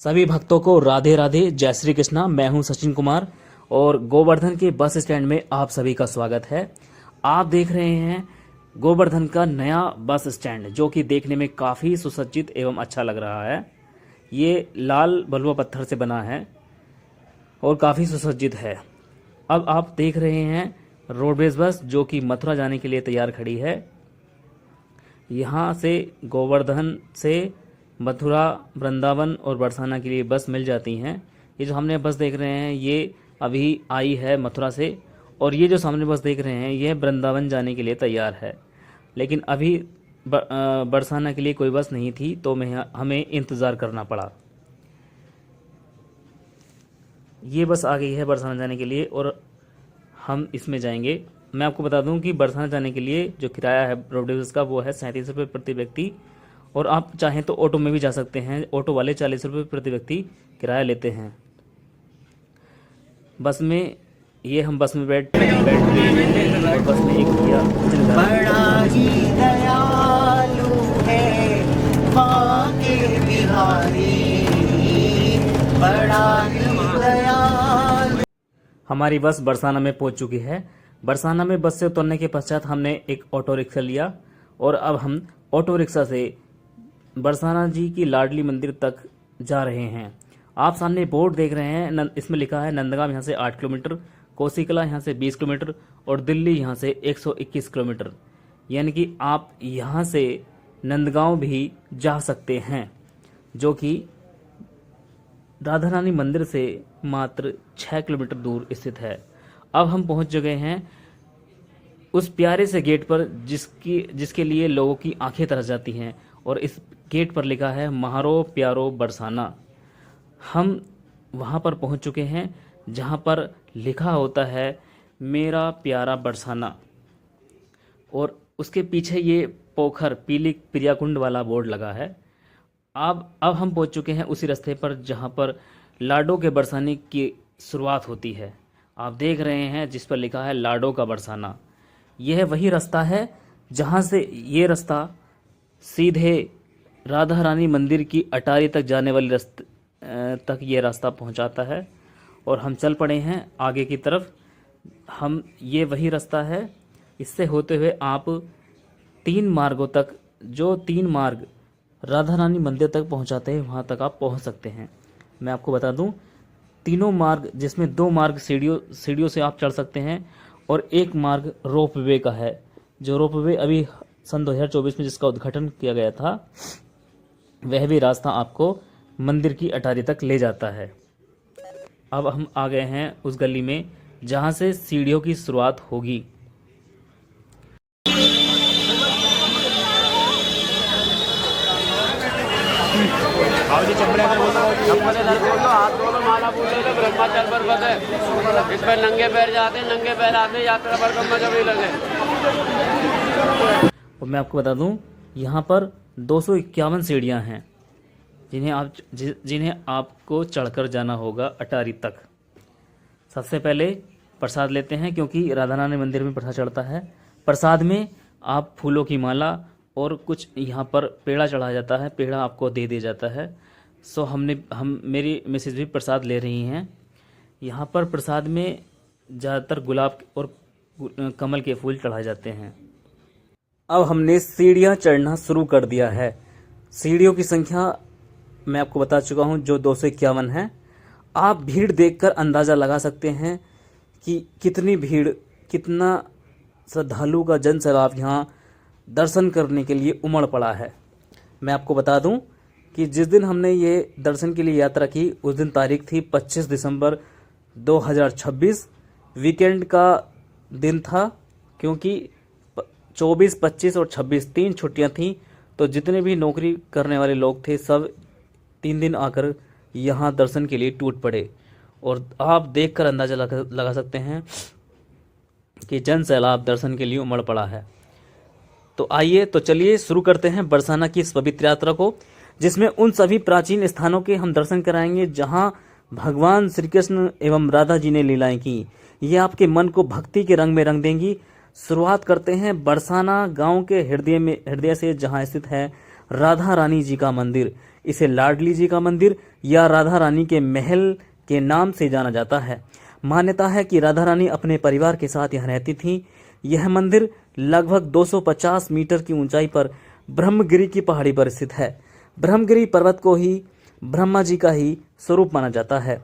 सभी भक्तों को राधे राधे, जय श्री कृष्णा। मैं हूं सचिन कुमार और गोवर्धन के बस स्टैंड में आप सभी का स्वागत है। आप देख रहे हैं गोवर्धन का नया बस स्टैंड, जो कि देखने में काफ़ी सुसज्जित एवं अच्छा लग रहा है। ये लाल बलुआ पत्थर से बना है और काफ़ी सुसज्जित है। अब आप देख रहे हैं रोडवेज बस, जो कि मथुरा जाने के लिए तैयार खड़ी है। यहाँ से गोवर्धन से मथुरा, वृंदावन और बरसाना के लिए बस मिल जाती हैं। ये जो हमने बस देख रहे हैं ये अभी आई है मथुरा से, और ये जो सामने बस देख रहे हैं ये वृंदावन जाने के लिए तैयार है। लेकिन अभी बरसाना के लिए कोई बस नहीं थी, तो हमें इंतज़ार करना पड़ा। ये बस आ गई है बरसाना जाने के लिए और हम इसमें जाएंगे। मैं आपको बता दूं कि बरसाना जाने के लिए जो किराया है रोडवेज का वो है 37 रुपये प्रति व्यक्ति, और आप चाहें तो ऑटो में भी जा सकते हैं। ऑटो वाले 40 रुपये प्रति व्यक्ति किराया लेते हैं। बस में हम बस में बैठ गए और बस में एक भैया बड़ा ही दयालु है बाके बिहारी, बड़ा ही दयालु। हमारी बस बरसाना में पहुंच चुकी है। बरसाना में बस से उतरने के पश्चात हमने एक ऑटो रिक्शा लिया और अब हम ऑटो रिक्शा से बरसाना जी की लाडली मंदिर तक जा रहे हैं। आप सामने बोर्ड देख रहे हैं, इसमें लिखा है नंदगांव यहाँ से 8 किलोमीटर, कोसीकला यहाँ से 20 किलोमीटर और दिल्ली यहाँ से 121 किलोमीटर। यानी कि आप यहाँ से नंदगांव भी जा सकते हैं, जो कि राधा रानी मंदिर से मात्र 6 किलोमीटर दूर स्थित है। अब हम पहुँच चुके हैं उस प्यारे से गेट पर जिसके लिए लोगों की आंखें तरस जाती हैं, और इस गेट पर लिखा है महारो प्यारो बरसाना। हम वहाँ पर पहुँच चुके हैं जहाँ पर लिखा होता है मेरा प्यारा बरसाना, और उसके पीछे ये पोखर पीली प्रियाकुंड वाला बोर्ड लगा है। अब हम पहुँच चुके हैं उसी रास्ते पर जहाँ पर लाडो के बरसाने की शुरुआत होती है। आप देख रहे हैं जिस पर लिखा है लाडो का बरसाना। यह वही रास्ता है जहाँ से ये रास्ता सीधे राधा रानी मंदिर की अटारी तक जाने वाली रास्ते तक ये रास्ता पहुँचाता है, और हम चल पड़े हैं आगे की तरफ। ये वही रास्ता है। इससे होते हुए आप 3 मार्गों तक, जो 3 मार्ग राधा रानी मंदिर तक पहुँचाते हैं, वहाँ तक आप पहुँच सकते हैं। मैं आपको बता दूँ, तीनों मार्ग, जिसमें 2 मार्ग सीढ़ियों से आप चढ़ सकते हैं और 1 मार्ग रोप वे का है। जो रोप वे अभी सन 2024 में जिसका उद्घाटन किया गया था, वह भी रास्ता आपको मंदिर की अटारी तक ले जाता है। अब हम आ गए हैं उस गली में जहाँ से सीढ़ियों की शुरुआत होगी। इस पर नंगे पैर जाते, नंगे पैर आते, यात्रा पर कम मजा भी लगे। और मैं आपको बता दूं, यहाँ पर 251 सीढ़ियाँ हैं जिन्हें आपको चढ़कर जाना होगा अटारी तक। सबसे पहले प्रसाद लेते हैं, क्योंकि राधा रानी मंदिर में प्रसाद चढ़ता है। प्रसाद में आप फूलों की माला और कुछ यहाँ पर पेड़ा चढ़ाया जाता है, पेड़ा आपको दे दिया जाता है। सो मेरी मिसेज भी प्रसाद ले रही हैं। यहाँ पर प्रसाद में ज़्यादातर गुलाब और कमल के फूल चढ़ाए जाते हैं। अब हमने सीढ़ियाँ चढ़ना शुरू कर दिया है। सीढ़ियों की संख्या मैं आपको बता चुका हूँ, जो 251 है। आप भीड़ देखकर अंदाज़ा लगा सकते हैं कि कितनी भीड़, कितना श्रद्धालु का जन सैलाब यहाँ दर्शन करने के लिए उमड़ पड़ा है। मैं आपको बता दूं कि जिस दिन हमने ये दर्शन के लिए यात्रा की, उस दिन तारीख थी 25 दिसंबर 2026। वीकेंड का दिन था, क्योंकि 24, 25 और 26 3 छुट्टियां थीं। तो जितने भी नौकरी करने वाले लोग थे, सब 3 दिन आकर यहाँ दर्शन के लिए टूट पड़े। और आप देखकर अंदाज़ा लगा सकते हैं कि जन सैलाब दर्शन के लिए उमड़ पड़ा है। तो आइए, तो चलिए शुरू करते हैं बरसाना की इस पवित्र यात्रा को, जिसमें उन सभी प्राचीन स्थानों के हम दर्शन कराएंगे जहां भगवान श्री कृष्ण एवं राधा जी ने लीलाएं की। ये आपके मन को भक्ति के रंग में रंग देंगी। शुरुआत करते हैं बरसाना गांव के हृदय से, जहां स्थित है राधा रानी जी का मंदिर। इसे लाडली जी का मंदिर या राधा रानी के महल के नाम से जाना जाता है। मान्यता है कि राधा रानी अपने परिवार के साथ यहाँ रहती थीं। यह मंदिर लगभग 250 मीटर की ऊंचाई पर ब्रह्मगिरी की पहाड़ी पर स्थित है। ब्रह्मगिरी पर्वत को ही ब्रह्मा जी का ही स्वरूप माना जाता है।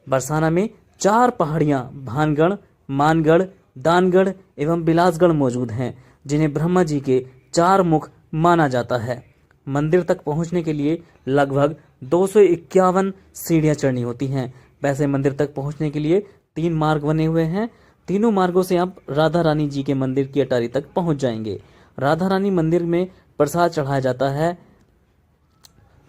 बरसाना में 4 पहाड़ियां भानगढ़, मानगढ़, दानगढ़ एवं बिलासगढ़ मौजूद हैं, जिन्हें ब्रह्मा जी के 4 मुख माना जाता है। मंदिर तक पहुंचने के लिए लगभग 251 सीढ़ियां चढ़नी होती हैं। वैसे मंदिर तक पहुंचने के लिए 3 मार्ग बने हुए हैं। तीनों मार्गों से आप राधा रानी जी के मंदिर की अटारी तक पहुंच जाएंगे। राधा रानी मंदिर में प्रसाद चढ़ाया जाता है।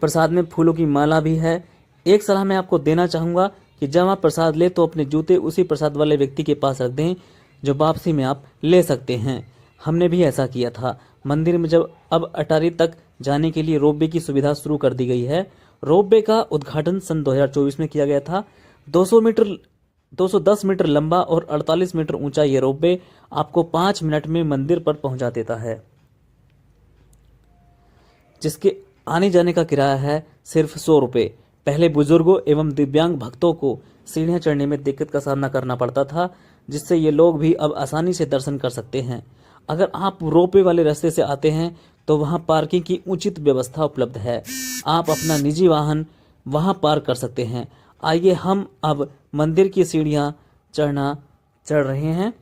प्रसाद में फूलों की माला भी है। एक सलाह मैं आपको देना चाहूँगा कि जब आप प्रसाद ले तो अपने जूते उसी प्रसाद वाले व्यक्ति के पास रख दें जो वापसी में आप ले सकते हैं। हमने भी ऐसा किया था। मंदिर में जब अब अटारी तक जाने के लिए रोपवे की सुविधा शुरू कर दी गई है। रोपवे का उद्घाटन सन 2024 में किया गया था। 210 मीटर लंबा और 48 मीटर ऊंचा ये रोपवे आपको 5 मिनट में मंदिर पर पहुंचा देता है, जिसके आने जाने का किराया है सिर्फ 100 रुपये। पहले बुजुर्गों एवं दिव्यांग भक्तों को सीढ़ियां चढ़ने में दिक्कत का सामना करना पड़ता था, जिससे ये लोग भी अब आसानी से दर्शन कर सकते हैं। अगर आप रोपवे वाले रास्ते से आते हैं तो वहां पार्किंग की उचित व्यवस्था उपलब्ध है। आप अपना निजी वाहन वहां पार्क कर सकते हैं। आइए हम अब मंदिर की सीढ़ियां चढ़ रहे हैं।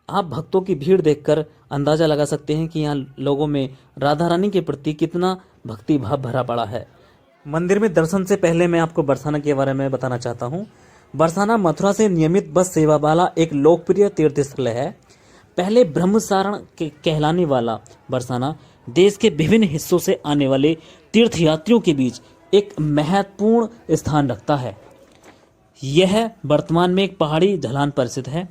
आप भक्तों की भीड़ देखकर अंदाजा लगा सकते हैं कि यहाँ लोगों में राधा रानी के प्रति कितना भक्ति भाव भरा पड़ा है। मंदिर में दर्शन से पहले मैं आपको बरसाना के बारे में बताना चाहता हूँ। बरसाना मथुरा से नियमित बस सेवा वाला एक लोकप्रिय तीर्थ स्थल है। पहले ब्रह्मसारण के कहलाने वाला बरसाना देश के विभिन्न हिस्सों से आने वाले तीर्थयात्रियों के बीच एक महत्वपूर्ण स्थान रखता है। यह वर्तमान में एक पहाड़ी ढलान पर स्थित है।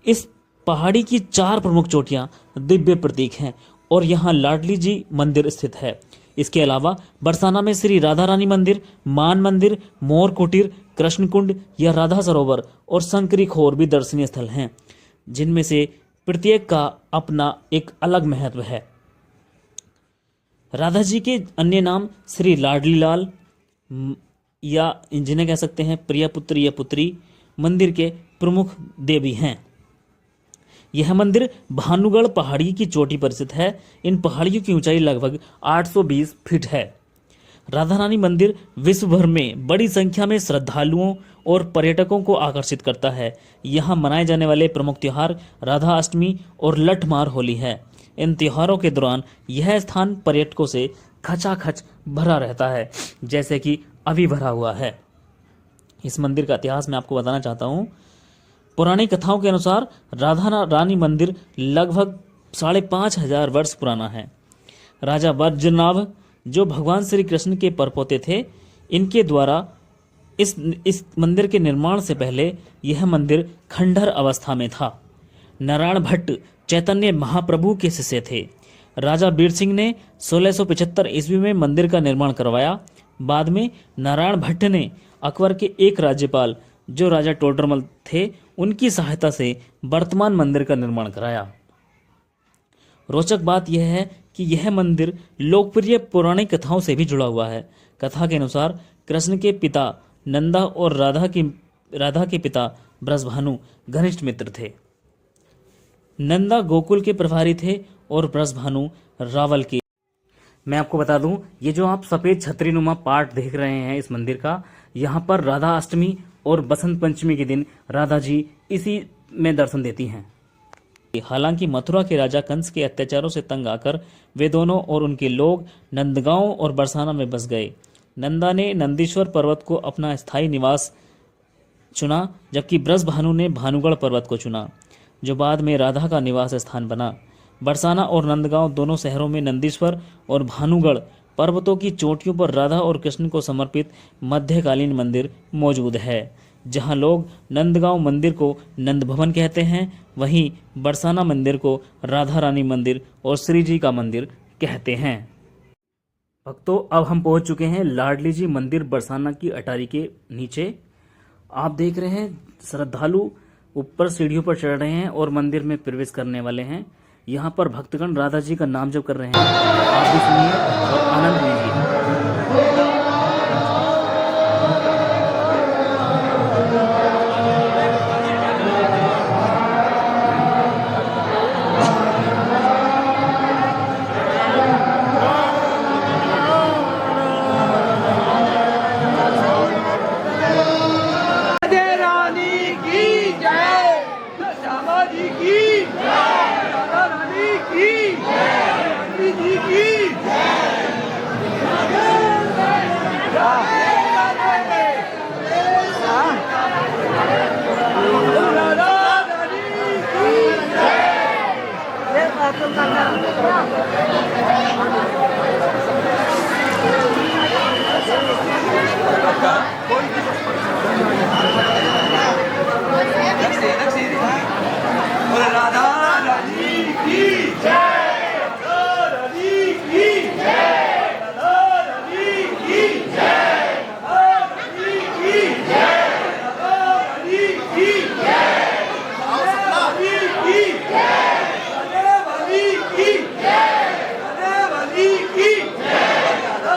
इस पहाड़ी की 4 प्रमुख चोटियां दिव्य प्रतीक हैं और यहाँ लाडली जी मंदिर स्थित है। इसके अलावा बरसाना में श्री राधा रानी मंदिर, मान मंदिर, मोर कुटीर, कृष्ण कुंड या राधा सरोवर और शंकरी खोर भी दर्शनीय स्थल हैं, जिनमें से प्रत्येक का अपना एक अलग महत्व है। राधा जी के अन्य नाम श्री लाडली लाल या जिन्हें कह सकते हैं प्रिया पुत्री या पुत्री मंदिर के प्रमुख देवी हैं। यह मंदिर भानुगढ़ पहाड़ी की चोटी पर स्थित है। इन पहाड़ियों की ऊंचाई लगभग 820 फीट है। राधा रानी मंदिर विश्व भर में बड़ी संख्या में श्रद्धालुओं और पर्यटकों को आकर्षित करता है। यहाँ मनाए जाने वाले प्रमुख त्योहार राधा अष्टमी और लठमार होली है। इन त्योहारों के दौरान यह स्थान पर्यटकों से खचाखच भरा रहता है, जैसे कि अभी भरा हुआ है। इस मंदिर का इतिहास मैं आपको बताना चाहता हूँ। पौराणिक कथाओं के अनुसार राधा रानी मंदिर लगभग 5,500 वर्ष पुराना है। राजा वज्रनाभ, जो भगवान श्री कृष्ण के परपोते थे, इनके द्वारा इस मंदिर के निर्माण से पहले यह मंदिर खंडहर अवस्था में था। नारायण भट्ट चैतन्य महाप्रभु के शिष्य थे। राजा बीर सिंह ने 1675 ईस्वी में मंदिर का निर्माण करवाया। बाद में नारायण भट्ट ने अकबर के एक राज्यपाल, जो राजा टोडरमल थे, उनकी सहायता से वर्तमान मंदिर का निर्माण कराया। रोचक बात यह है कि यह मंदिर लोकप्रिय पौराणिक कथाओं से भी जुड़ा हुआ है। कथा के अनुसार कृष्ण के पिता नंदा और राधा के पिता ब्रजभानु घनिष्ठ मित्र थे। नंदा गोकुल के प्रभारी थे और ब्रजभानु रावल के। मैं आपको बता दूं, ये जो आप सफेद छतरी नुमा पार्ट देख रहे हैं इस मंदिर का, यहाँ पर राधा अष्टमी और बसंत पंचमी के दिन राधा जी इसी में दर्शन देती हैं। हालांकि मथुरा के राजा कंस के अत्याचारों से तंग आकर वे दोनों और उनके लोग नंदगांव और बरसाना में बस गए। नंदा ने नंदीश्वर पर्वत को अपना स्थायी निवास चुना, जबकि ब्रजभानु ने भानुगढ़ पर्वत को चुना, जो बाद में राधा का निवास स्थान बना। बरसाना और नंदगांव दोनों शहरों में नंदीश्वर और भानुगढ़ पर्वतों की चोटियों पर राधा और कृष्ण को समर्पित मध्यकालीन मंदिर मौजूद है। जहां लोग नंदगांव मंदिर को नंद भवन कहते हैं, वहीं बरसाना मंदिर को राधा रानी मंदिर और श्री जी का मंदिर कहते हैं। भक्तों, अब हम पहुंच चुके हैं लाडली जी मंदिर बरसाना की अटारी के नीचे। आप देख रहे हैं श्रद्धालु ऊपर सीढ़ियों पर चढ़ रहे हैं और मंदिर में प्रवेश करने वाले हैं। यहाँ पर भक्तगण राधा जी का नाम जप कर रहे हैं। आप भी सुनिए और आनंद लीजिए। राधे रानी की जय, श्यामा जी की जय, राधा रानी की जय, रानी जी की राधा रानी की जय, राधा रानी की जय, राधा रानी की जय, राधा रानी की जय, राधा रानी की जय, राधा रानी की जय, राधा रानी की जय, राधा रानी की जय, राधा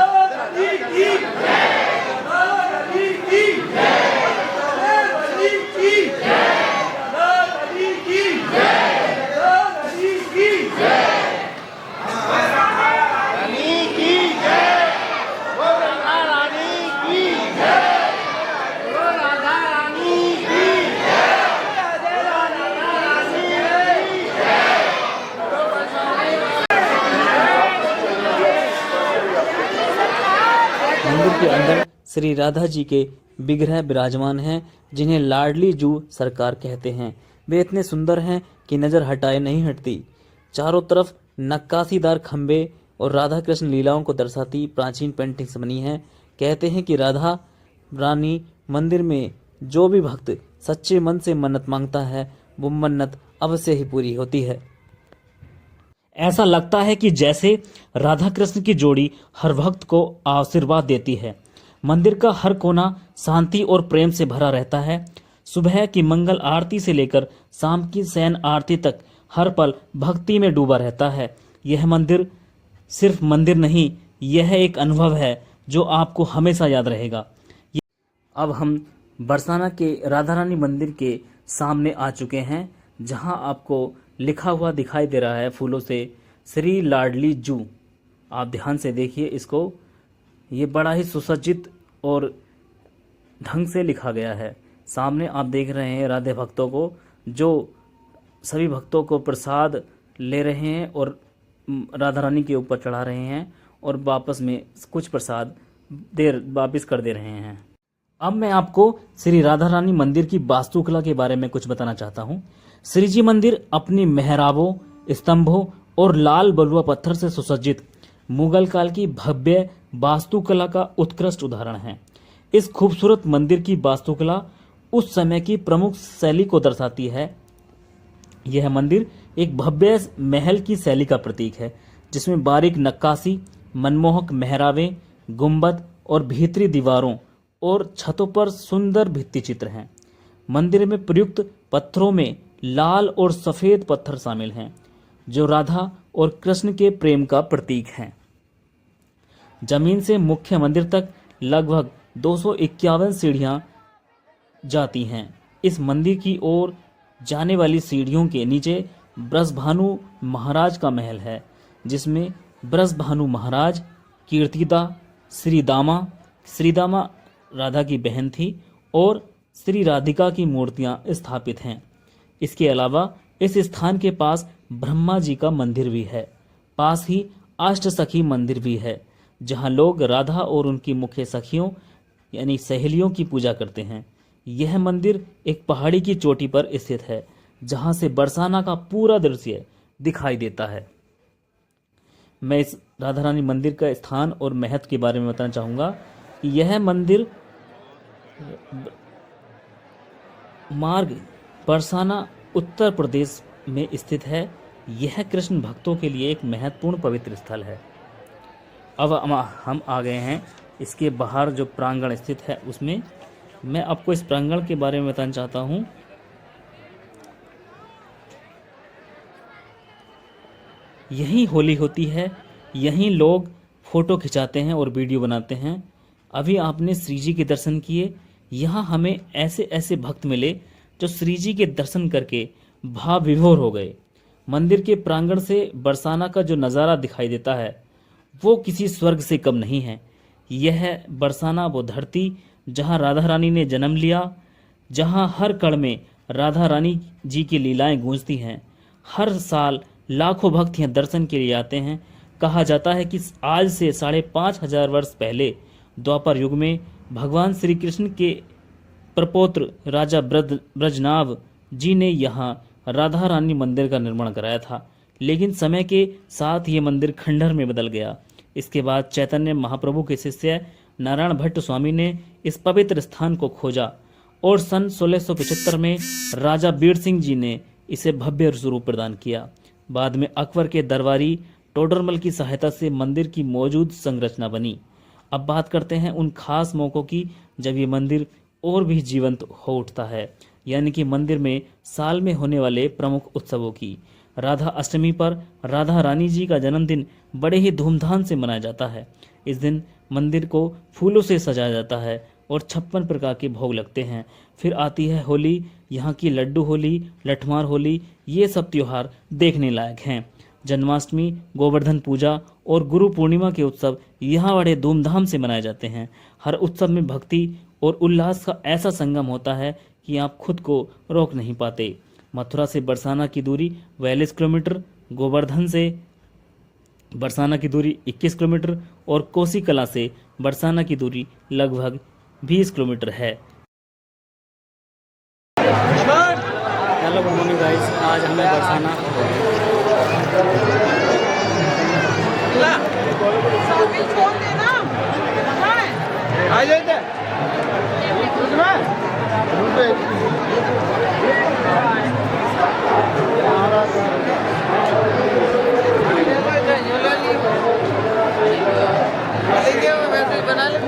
रानी की जय, राधा रानी की जय, राधा रानी की जय, राधा रानी की जय, राधा रानी की जय, रानी की जय, वो राधा रानी की जय, वो राधा रानी की जय, राधे राधा रानी की जय। मंदिर के अंदर श्री राधा जी के विग्रह विराजमान हैं, जिन्हें लाडली जू सरकार कहते हैं। वे इतने सुंदर हैं कि नजर हटाए नहीं हटती। चारों तरफ नक्काशीदार खंबे और राधा कृष्ण लीलाओं को दर्शाती प्राचीन पेंटिंग्स बनी हैं। कहते हैं कि राधा रानी मंदिर में जो भी भक्त सच्चे मन से मन्नत मांगता है, वो मन्नत अवश्य ही पूरी होती है। ऐसा लगता है कि जैसे राधा कृष्ण की जोड़ी हर भक्त को आशीर्वाद देती है। मंदिर का हर कोना शांति और प्रेम से भरा रहता है। सुबह की मंगल आरती से लेकर शाम की शयन आरती तक हर पल भक्ति में डूबा रहता है। यह मंदिर सिर्फ मंदिर नहीं, यह एक अनुभव है जो आपको हमेशा याद रहेगा। अब हम बरसाना के राधा रानी मंदिर के सामने आ चुके हैं, जहां आपको लिखा हुआ दिखाई दे रहा है फूलों से, श्री लाडली जू। आप ध्यान से देखिए इसको, ये बड़ा ही सुसज्जित और ढंग से लिखा गया है। सामने आप देख रहे हैं राधे भक्तों को, जो सभी भक्तों को प्रसाद ले रहे हैं और राधा रानी के ऊपर चढ़ा रहे हैं और वापस में कुछ प्रसाद वापस कर दे रहे हैं। अब मैं आपको श्री राधा रानी मंदिर की वास्तुकला के बारे में कुछ बताना चाहता हूँ। श्री जी मंदिर अपनी मेहराबों, स्तंभों और लाल बलुआ पत्थर से सुसज्जित मुगल काल की भव्य वास्तुकला का उत्कृष्ट उदाहरण है। इस खूबसूरत मंदिर की वास्तुकला उस समय की प्रमुख शैली को दर्शाती है। यह मंदिर एक भव्य महल की शैली का प्रतीक है, जिसमें बारीक नक्काशी, मनमोहक मेहराबें, गुंबद और भीतरी दीवारों और छतों पर सुंदर भित्ति चित्र हैं। मंदिर में प्रयुक्त पत्थरों में लाल और सफेद पत्थर शामिल हैं, जो राधा और कृष्ण के प्रेम का प्रतीक हैं। जमीन से मुख्य मंदिर तक लगभग 251 सीढ़ियां जाती हैं। इस मंदिर की ओर जाने वाली सीढ़ियों के नीचे ब्रजभानु महाराज का महल है, जिसमें ब्रजभानु महाराज, कीर्तिदा, श्रीदामा राधा की बहन थी, और श्री राधिका की मूर्तियां स्थापित हैं। इसके अलावा इस स्थान के पास ब्रह्मा जी का मंदिर भी है। पास ही अष्ट सखी मंदिर भी है, जहां लोग राधा और उनकी मुख्य सखियों यानी सहेलियों की पूजा करते हैं। यह मंदिर एक पहाड़ी की चोटी पर स्थित है, जहां से बरसाना का पूरा दृश्य दिखाई देता है। मैं इस राधा रानी मंदिर का स्थान और महत्व के बारे में बताना चाहूँगा कि यह मंदिर मार्ग बरसाना उत्तर प्रदेश में स्थित है। यह कृष्ण भक्तों के लिए एक महत्वपूर्ण पवित्र स्थल है। अब हम आ गए हैं इसके बाहर जो प्रांगण स्थित है उसमें। मैं आपको इस प्रांगण के बारे में बताना चाहता हूँ। यहीं होली होती है, यहीं लोग फ़ोटो खिंचाते हैं और वीडियो बनाते हैं। अभी आपने श्री जी के दर्शन किए। यहाँ हमें ऐसे ऐसे भक्त मिले जो श्री जी के दर्शन करके भाव विभोर हो गए। मंदिर के प्रांगण से बरसाना का जो नज़ारा दिखाई देता है वो किसी स्वर्ग से कम नहीं है। यह बरसाना वो धरती जहाँ राधा रानी ने जन्म लिया, जहाँ हर कण में राधा रानी जी की लीलाएं गूंजती हैं। हर साल लाखों भक्त यहाँ दर्शन के लिए आते हैं। कहा जाता है कि आज से 5,500 वर्ष पहले द्वापर युग में भगवान श्री कृष्ण के प्रपौत्र राजा ब्रजनाभ जी ने यहाँ राधा रानी मंदिर का निर्माण कराया था, लेकिन समय के साथ ये मंदिर खंडहर में बदल गया। इसके बाद चैतन्य महाप्रभु के शिष्य नारायण भट्ट स्वामी ने इस पवित्र स्थान को खोजा और सन 1675 में राजा बीर सिंह जी ने इसे भव्य स्वरूप प्रदान किया। बाद में अकबर के दरबारी टोडरमल की सहायता से मंदिर की मौजूद संरचना बनी। अब बात करते हैं उन खास मौकों की जब ये मंदिर और भी जीवंत हो उठता है, यानी कि मंदिर में साल में होने वाले प्रमुख उत्सवों की। राधा अष्टमी पर राधा रानी जी का जन्मदिन बड़े ही धूमधाम से मनाया जाता है। इस दिन मंदिर को फूलों से सजाया जाता है और 56 प्रकार के भोग लगते हैं। फिर आती है होली। यहाँ की लड्डू होली, लठमार होली, ये सब त्योहार देखने लायक हैं। जन्माष्टमी, गोवर्धन पूजा और गुरु पूर्णिमा के उत्सव यहाँ बड़े धूमधाम से मनाए जाते हैं। हर उत्सव में भक्ति और उल्लास का ऐसा संगम होता है कि आप खुद को रोक नहीं पाते। मथुरा से बरसाना की दूरी 42 किलोमीटर, गोवर्धन से बरसाना की दूरी 21 किलोमीटर और कोसी कला से बरसाना की दूरी लगभग 20 किलोमीटर है। हेलो गुड मॉर्निंग गाइस, आज हमें बरसाना आ जाते बना ले,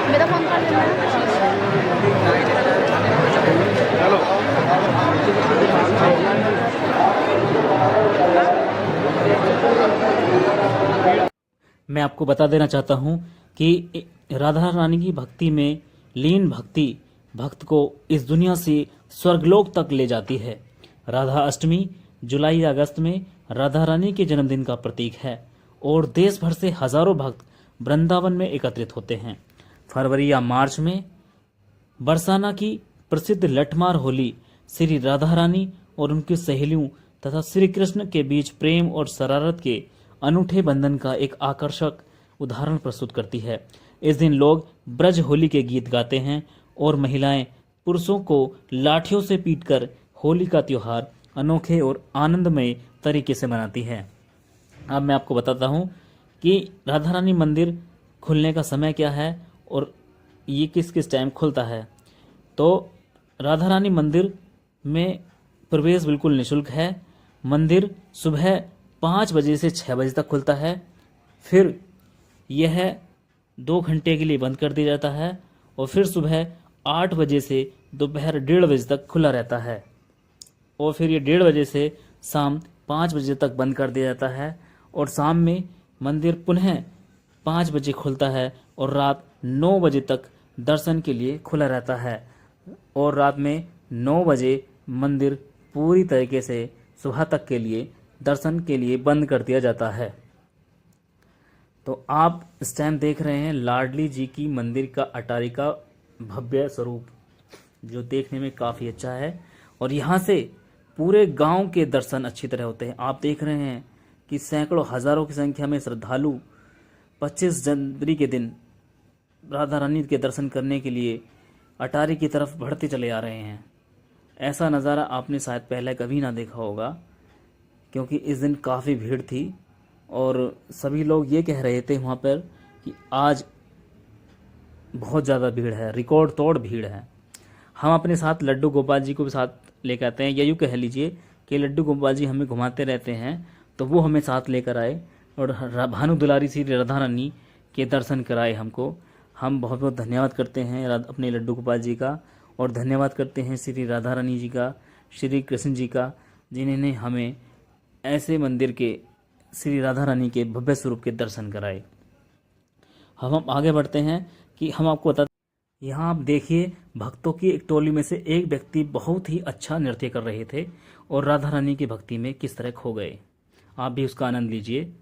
मेरा फोन कर लेना। चलो मैं आपको बता देना चाहता हूँ कि राधा रानी की भक्ति में लीन भक्ति भक्त को इस दुनिया से स्वर्गलोक तक ले जाती है। राधा अष्टमी जुलाई या अगस्त में राधा रानी के जन्मदिन का प्रतीक है और देश भर से हजारों भक्त वृंदावन में एकत्रित होते हैं। फरवरी या मार्च में बरसाना की प्रसिद्ध लठमार होली श्री राधा रानी और उनकी सहेलियों तथा श्री कृष्ण के बीच प्रेम और शरारत के अनूठे बंधन का एक आकर्षक उदाहरण प्रस्तुत करती है। इस दिन लोग ब्रज होली के गीत गाते हैं और महिलाएं पुरुषों को लाठियों से पीटकर होली का त्योहार अनोखे और आनंदमय तरीके से मनाती है। अब मैं आपको बताता हूँ कि राधा रानी मंदिर खुलने का समय क्या है और ये किस किस टाइम खुलता है। तो राधा रानी मंदिर में प्रवेश बिल्कुल निःशुल्क है। मंदिर सुबह 5 बजे से 6 बजे तक खुलता है, फिर यह 2 घंटे के लिए बंद कर दिया जाता है और फिर सुबह 8 बजे से दोपहर 1:30 बजे तक खुला रहता है और फिर ये 1:30 बजे से शाम 5 बजे तक बंद कर दिया जाता है और शाम में मंदिर पुनः 5 बजे खुलता है और रात 9 बजे तक दर्शन के लिए खुला रहता है और रात में 9 बजे मंदिर पूरी तरीके से सुबह तक के लिए दर्शन के लिए बंद कर दिया जाता है। तो आप इस टाइम देख रहे हैं लाडली जी की मंदिर का अटारी का भव्य स्वरूप, जो देखने में काफ़ी अच्छा है और यहाँ से पूरे गांव के दर्शन अच्छी तरह होते हैं। आप देख रहे हैं कि सैकड़ों हजारों की संख्या में श्रद्धालु 25 जनवरी के दिन राधा रानी के दर्शन करने के लिए अटारी की तरफ बढ़ते चले आ रहे हैं। ऐसा नज़ारा आपने शायद पहले कभी ना देखा होगा, क्योंकि इस दिन काफ़ी भीड़ थी और सभी लोग ये कह रहे थे वहाँ पर कि आज बहुत ज़्यादा भीड़ है, रिकॉर्ड तोड़ भीड़ है। हम अपने साथ लड्डू गोपाल जी को भी साथ लेकर आते हैं, या यूँ कह लीजिए कि लड्डू गोपाल जी हमें घुमाते रहते हैं, तो वो हमें साथ लेकर आए और भानु दुलारी श्री राधा रानी के दर्शन कराए हमको। हम बहुत बहुत धन्यवाद करते हैं अपने लड्डू गोपाल जी का और धन्यवाद करते हैं श्री राधा रानी जी का, श्री कृष्ण जी का, जिन्होंने हमें ऐसे मंदिर के श्री राधा रानी के भव्य स्वरूप के दर्शन कराए। हम आगे बढ़ते हैं कि हम आपको बता, यहाँ आप देखिए भक्तों की एक टोली में से एक व्यक्ति बहुत ही अच्छा नृत्य कर रहे थे और राधा रानी की भक्ति में किस तरह खो गए। आप भी उसका आनंद लीजिए।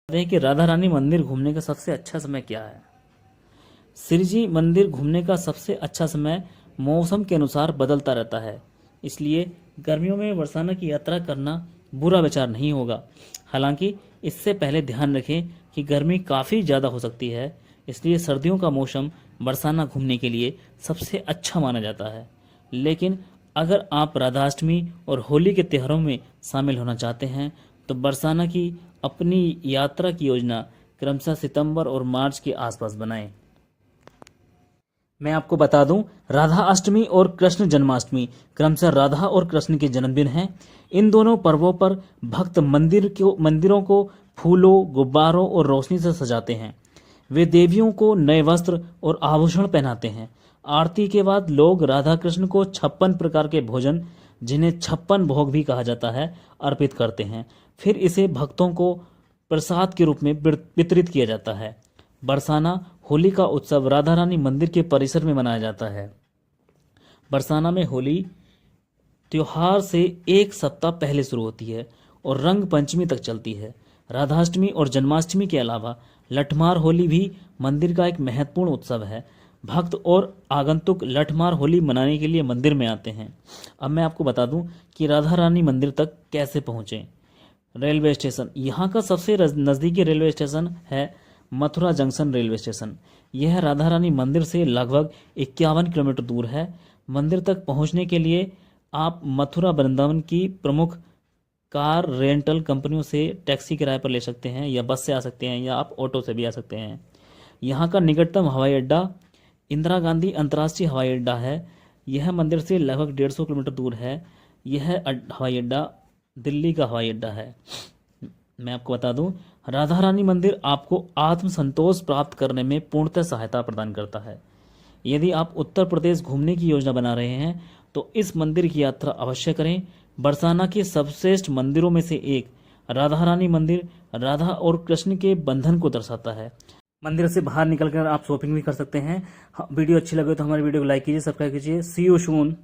कि राधा रानी मंदिर घूमने का सबसे अच्छा समय क्या है। श्री जी मंदिर घूमने का सबसे अच्छा समय मौसम के अनुसार बदलता रहता है, इसलिए गर्मियों में बरसाना की यात्रा करना बुरा विचार नहीं होगा। हालांकि इससे पहले ध्यान रखें कि गर्मी काफ़ी ज़्यादा हो सकती है, इसलिए सर्दियों का मौसम बरसाना घूमने के लिए सबसे अच्छा माना जाता है। लेकिन अगर आप राधाष्टमी और होली के त्योहारों में शामिल होना चाहते हैं तो बरसाना की अपनी यात्रा की योजना क्रमशः सितंबर और मार्च के आसपास बनाएं। मैं आपको बता दूं, राधा अष्टमी और कृष्ण जन्माष्टमी क्रमशः राधा और कृष्ण के जन्मदिन हैं। इन दोनों पर्वों पर भक्त मंदिरों को फूलों, गुब्बारों और रोशनी से सजाते हैं। वे देवियों को नए वस्त्र और आभूषण पहनाते हैं। आरती के बाद लोग राधा कृष्ण को 56 प्रकार के भोजन, जिन्हें 56 भोग भी कहा जाता है, अर्पित करते हैं। फिर इसे भक्तों को प्रसाद के रूप में वितरित किया जाता है। बरसाना होली का उत्सव राधा रानी मंदिर के परिसर में मनाया जाता है। बरसाना में होली त्योहार से एक सप्ताह पहले शुरू होती है और रंग पंचमी तक चलती है। राधाष्टमी और जन्माष्टमी के अलावा लठमार होली भी मंदिर का एक महत्वपूर्ण उत्सव है। भक्त और आगंतुक लठमार होली मनाने के लिए मंदिर में आते हैं। अब मैं आपको बता दूं कि राधा रानी मंदिर तक कैसे पहुंचें। रेलवे स्टेशन, यहाँ का सबसे नज़दीकी रेलवे स्टेशन है मथुरा जंक्शन रेलवे स्टेशन। यह राधा रानी मंदिर से लगभग 51 किलोमीटर दूर है। मंदिर तक पहुँचने के लिए आप मथुरा वृंदावन की प्रमुख कार रेंटल कंपनियों से टैक्सी किराए पर ले सकते हैं या बस से आ सकते हैं या आप ऑटो से भी आ सकते हैं। यहाँ का निकटतम हवाई अड्डा इंदिरा गांधी अंतर्राष्ट्रीय हवाई अड्डा है। यह मंदिर से लगभग 150 किलोमीटर दूर है। यह हवाई अड्डा दिल्ली का हवाई अड्डा है। मैं आपको बता दूं, राधा रानी मंदिर आपको आत्म संतोष प्राप्त करने में पूर्णतः सहायता प्रदान करता है। यदि आप उत्तर प्रदेश घूमने की योजना बना रहे हैं तो इस मंदिर की यात्रा अवश्य करें। बरसाना के सर्वश्रेष्ठ मंदिरों में से एक राधा रानी मंदिर राधा और कृष्ण के बंधन को दर्शाता है। मंदिर से बाहर निकलकर आप शॉपिंग भी कर सकते हैं। वीडियो अच्छी लगे तो हमारे वीडियो को लाइक कीजिए, सब्सक्राइब कीजिए। सी यू सून।